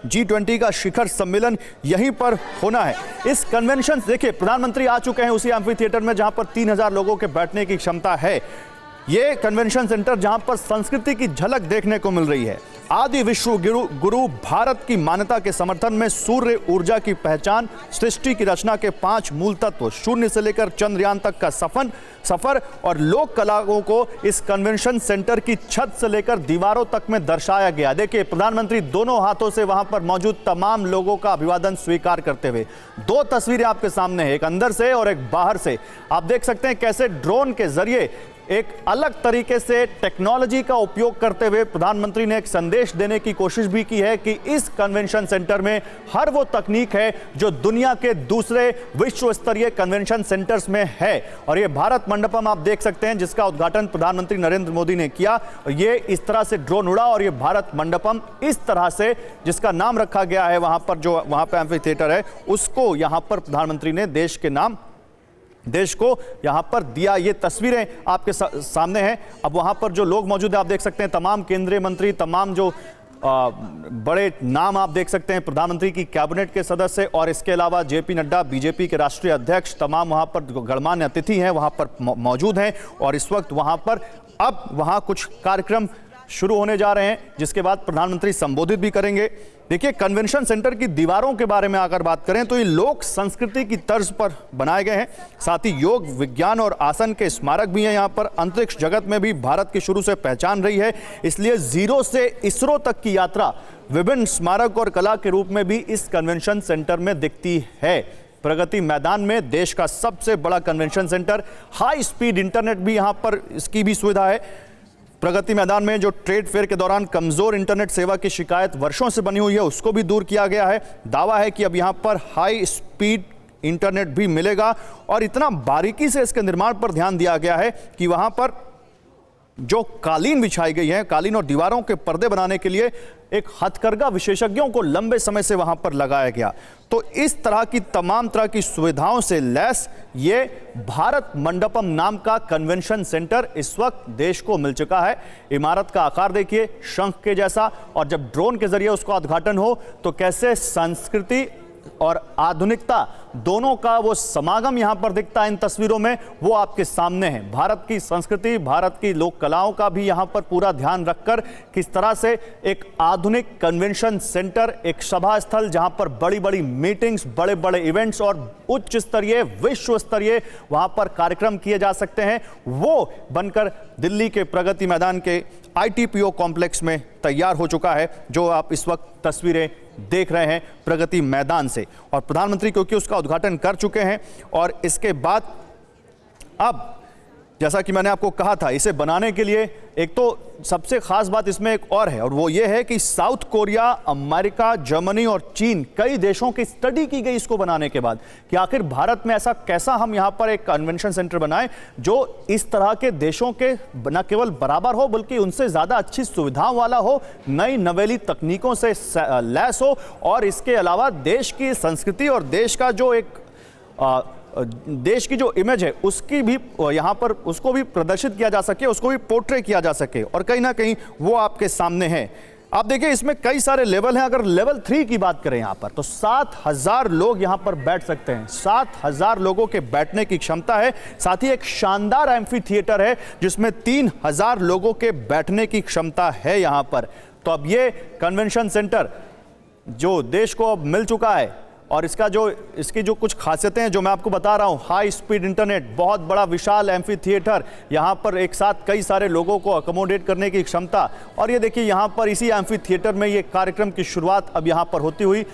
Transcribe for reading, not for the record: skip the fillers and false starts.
G20 का शिखर सम्मेलन यहीं पर होना है। इस कन्वेंशन, देखिए प्रधानमंत्री आ चुके हैं उसी एम्फी थिएटर में जहां पर 3000 लोगों के बैठने की क्षमता है। ये कन्वेंशन सेंटर जहां पर संस्कृति की झलक देखने को मिल रही है। आदि विश्व गुरु भारत की मान्यता के समर्थन में सूर्य ऊर्जा की पहचान, सृष्टि की रचना के 5 मूल तत्व, शून्य से लेकर चंद्रयान तक का सफर और लोक कलाओं को इस कन्वेंशन सेंटर की छत से लेकर दीवारों तक में दर्शाया गया। देखिए प्रधानमंत्री दोनों हाथों से वहां पर मौजूद तमाम लोगों का अभिवादन स्वीकार करते हुए। 2 तस्वीरें आपके सामने है, एक अंदर से और एक बाहर से। आप देख सकते हैं कैसे ड्रोन के जरिए एक अलग तरीके से टेक्नोलॉजी का उपयोग करते हुए प्रधानमंत्री ने एक संदेश देने की कोशिश भी की है कि इस कन्वेंशन सेंटर में हर वो तकनीक है जो दुनिया के दूसरे विश्व स्तरीय कन्वेंशन सेंटर्स में है। और ये भारत मंडपम आप देख सकते हैं जिसका उद्घाटन प्रधानमंत्री नरेंद्र मोदी ने किया। ये इस तरह से ड्रोन उड़ा और ये भारत मंडपम इस तरह से, जिसका नाम रखा गया है वहां पर, जो वहां पर एम्फी थिएटर है, उसको यहां पर प्रधानमंत्री ने देश के नाम, देश को यहां पर दिया। ये तस्वीरें आपके सामने हैं। अब वहां पर जो लोग मौजूद हैं आप देख सकते हैं, तमाम केंद्रीय मंत्री, तमाम जो बड़े नाम आप देख सकते हैं, प्रधानमंत्री की कैबिनेट के सदस्य और इसके अलावा जेपी नड्डा बीजेपी के राष्ट्रीय अध्यक्ष, तमाम वहां पर गणमान्य अतिथि हैं वहां पर मौजूद हैं। और इस वक्त वहां पर अब वहां कुछ कार्यक्रम शुरू होने जा रहे हैं जिसके बाद प्रधानमंत्री संबोधित भी करेंगे। देखिए कन्वेंशन सेंटर की दीवारों के बारे में अगर बात करें तो ये लोक संस्कृति की तर्ज पर बनाए गए हैं। साथ ही योग, विज्ञान और आसन के स्मारक भी हैं यहाँ पर। अंतरिक्ष जगत में भी भारत की शुरू से पहचान रही है, इसलिए जीरो से इसरो तक की यात्रा विभिन्न स्मारक और कला के रूप में भी इस कन्वेंशन सेंटर में दिखती है। प्रगति मैदान में देश का सबसे बड़ा convention centre, high speed internet भी यहाँ पर, इसकी भी सुविधा है। प्रगति मैदान में जो ट्रेड फेयर के दौरान कमजोर इंटरनेट सेवा की शिकायत वर्षों से बनी हुई है उसको भी दूर किया गया है। दावा है कि अब यहां पर हाई स्पीड इंटरनेट भी मिलेगा और इतना बारीकी से इसके निर्माण पर ध्यान दिया गया है कि वहां पर जो कालीन बिछाई गई है, कालीन और दीवारों के पर्दे बनाने के लिए एक हथकरघा विशेषज्ञों को लंबे समय से वहां पर लगाया गया। तो इस तरह की तमाम तरह की सुविधाओं से लैस ये भारत मंडपम नाम का कन्वेंशन सेंटर इस वक्त देश को मिल चुका है। इमारत का आकार देखिए, शंख के जैसा, और जब ड्रोन के जरिए उसका उद्घाटन हो तो कैसे संस्कृति और आधुनिकता दोनों का वो समागम यहां पर दिखता है इन तस्वीरों में, वो आपके सामने है। भारत की संस्कृति, भारत की लोक कलाओं का भी यहां पर पूरा ध्यान रखकर किस तरह से एक आधुनिक कन्वेंशन सेंटर, एक सभा स्थल जहां पर बड़ी बड़ी मीटिंग्स, बड़े बड़े इवेंट्स और उच्च स्तरीय, विश्व स्तरीय वहां पर कार्यक्रम किए जा सकते हैं, वो बनकर दिल्ली के प्रगति मैदान के ITPO कॉम्प्लेक्स में तैयार हो चुका है, जो आप इस वक्त तस्वीरें देख रहे हैं प्रगति मैदान से। और प्रधानमंत्री क्योंकि उसका उद्घाटन कर चुके हैं और इसके बाद अब जैसा कि मैंने आपको कहा था, इसे बनाने के लिए एक तो सबसे खास बात इसमें एक और है, और वो ये है कि साउथ कोरिया, अमेरिका, जर्मनी और चीन, कई देशों की स्टडी की गई इसको बनाने के बाद कि आखिर भारत में ऐसा कैसा हम यहाँ पर एक कन्वेंशन सेंटर बनाएं जो इस तरह के देशों के न केवल बराबर हो बल्कि उनसे ज़्यादा अच्छी सुविधाओं वाला हो, नई नवेली तकनीकों से लैस हो, और इसके अलावा देश की संस्कृति और देश का जो एक देश की जो इमेज है उसकी भी यहाँ पर, उसको भी प्रदर्शित किया जा सके, उसको भी पोर्ट्रे किया जा सके, और कहीं ना कहीं वो आपके सामने है। आप देखिए इसमें कई सारे लेवल हैं। अगर लेवल 3 की बात करें यहाँ पर तो 7000 लोग यहाँ पर बैठ सकते हैं। 7000 लोगों के बैठने की क्षमता है। साथ ही एक शानदार एम्फी थिएटर है जिसमें 3000 लोगों के बैठने की क्षमता है यहाँ पर। तो अब ये कन्वेंशन सेंटर जो देश को अब मिल चुका है, और इसकी जो कुछ खासियतें हैं जो मैं आपको बता रहा हूं, हाई स्पीड इंटरनेट, बहुत बड़ा विशाल एम्फी थिएटर, यहां पर एक साथ कई सारे लोगों को अकोमोडेट करने की क्षमता। और ये देखिए यहां पर इसी एम्फी थिएटर में ये कार्यक्रम की शुरुआत अब यहां पर होती हुई